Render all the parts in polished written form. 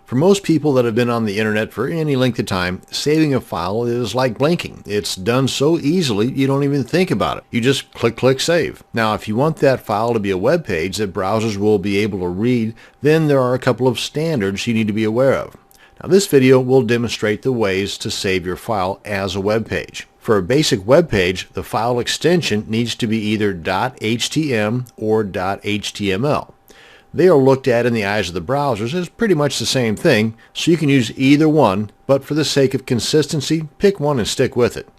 For most people that have been on the internet for any length of time, saving a file is like blinking. It's done so easily you don't even think about it. You just click save. Now if you want that file to be a web page that browsers will be able to read, then there are a couple of standards you need to be aware of. Now this video will demonstrate the ways to save your file as a web page. For a basic web page, the file extension needs to be either .htm or .html. They are looked at in the eyes of the browsers as pretty much the same thing, so you can use either one, but for the sake of consistency, pick one and stick with it.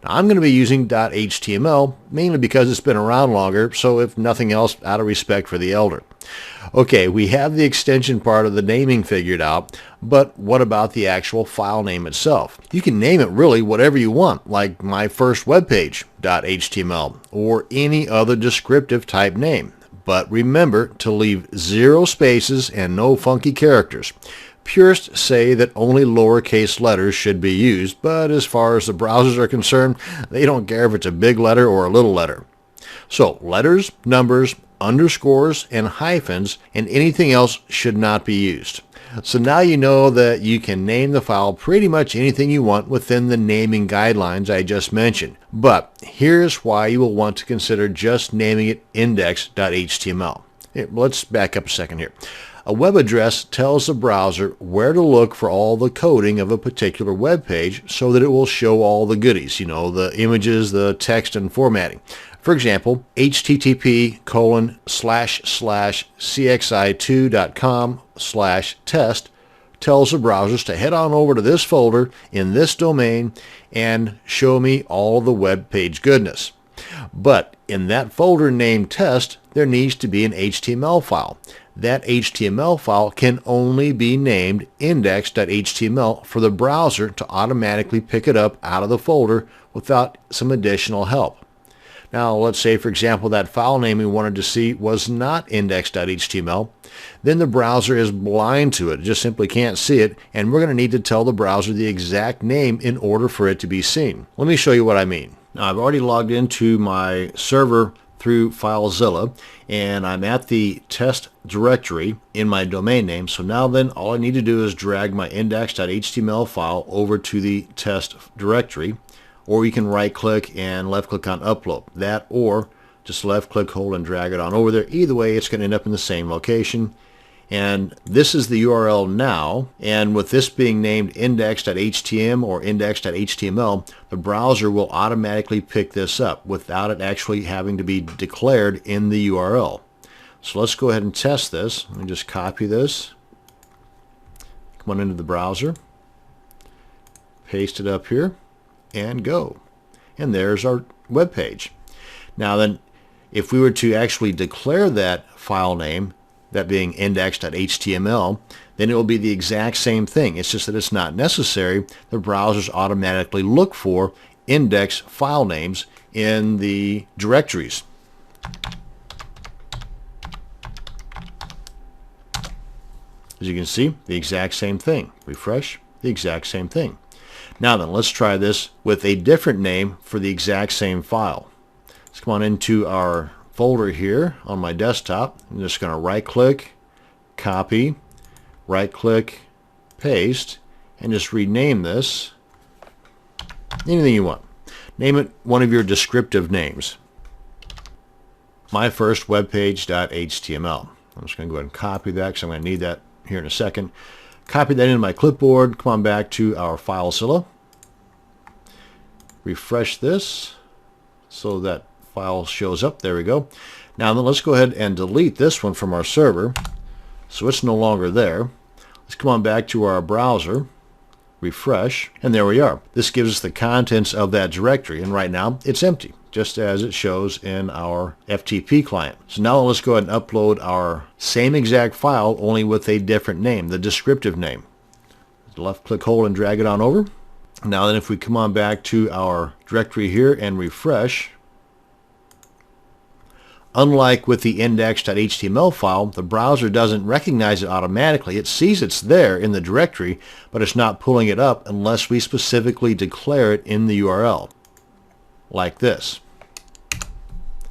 Now I'm going to be using .html mainly because it's been around longer, so if nothing else, out of respect for the elder. Okay, we have the extension part of the naming figured out, but what about the actual file name itself? You can name it really whatever you want, like my first web page, .html, or any other descriptive type name. But remember to leave 0 spaces and no funky characters. Purists say that only lowercase letters should be used, but as far as the browsers are concerned, they don't care if it's a big letter or a little letter. So letters, numbers, underscores, and hyphens, and anything else should not be used. So now you know that you can name the file pretty much anything you want within the naming guidelines I just mentioned. But here's why you will want to consider just naming it index.html. Let's back up a second here. A web address tells the browser where to look for all the coding of a particular web page so that it will show all the goodies, the images, the text, and formatting. For example, http://cxi2.com/test tells the browsers to head on over to this folder in this domain and show me all the web page goodness. But in that folder named test, there needs to be an HTML file. That HTML file can only be named index.html for the browser to automatically pick it up out of the folder without some additional help. Now let's say, for example, that file name we wanted to see was not index.html. Then the browser is blind to it, just simply can't see it, and we're going to need to tell the browser the exact name in order for it to be seen. Let me show you what I mean. Now I've already logged into my server through FileZilla, and I'm at the test directory in my domain name. So now then all I need to do is drag my index.html file over to the test directory, or you can right click and left click on upload. That, or just left click, hold, and drag it on over there. Either way, it's going to end up in the same location. And this is the URL now, and with this being named index.htm or index.html, the browser will automatically pick this up without it actually having to be declared in the URL. So let's go ahead and test this. Let me just copy this, come on into the browser, paste it up here, and go. And there's our web page. Now then, if we were to actually declare that file name, that being index.html, then it will be the exact same thing. It's just that it's not necessary. The browsers automatically look for index file names in the directories. As you can see, the exact same thing. Refresh, the exact same thing. Now then, let's try this with a different name for the exact same file. Let's come on into our folder here on my desktop. I'm just going to right click, copy, right click, paste, and just rename this anything you want. Name it one of your descriptive names. My first webpage.html. I'm just going to go ahead and copy that because I'm going to need that here in a second. Copy that into my clipboard. Come on back to our FileZilla. Refresh this so that file shows up. There we go. Now then, let's go ahead and delete this one from our server so it's no longer there. Let's come on back to our browser, refresh, and there we are. This gives us the contents of that directory, and right now it's empty, just as it shows in our FTP client. So now let's go ahead and upload our same exact file, only with a different name, the descriptive name. Left click, hold, and drag it on over. Now then, if we come on back to our directory here and refresh, unlike with the index.html file, the browser doesn't recognize it automatically. It sees it's there in the directory, but it's not pulling it up unless we specifically declare it in the URL, like this.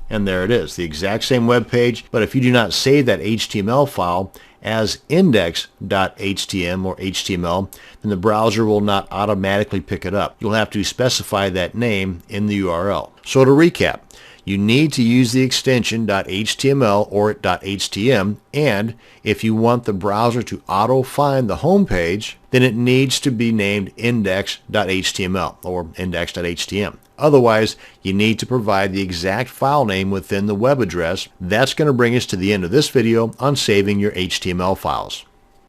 And there it is, the exact same web page, but if you do not save that HTML file as index.html or HTML, then the browser will not automatically pick it up. You'll have to specify that name in the URL. So to recap, you need to use the extension .html or .htm, and if you want the browser to auto-find the home page, then it needs to be named index.html or index.htm. Otherwise, you need to provide the exact file name within the web address. That's going to bring us to the end of this video on saving your HTML files.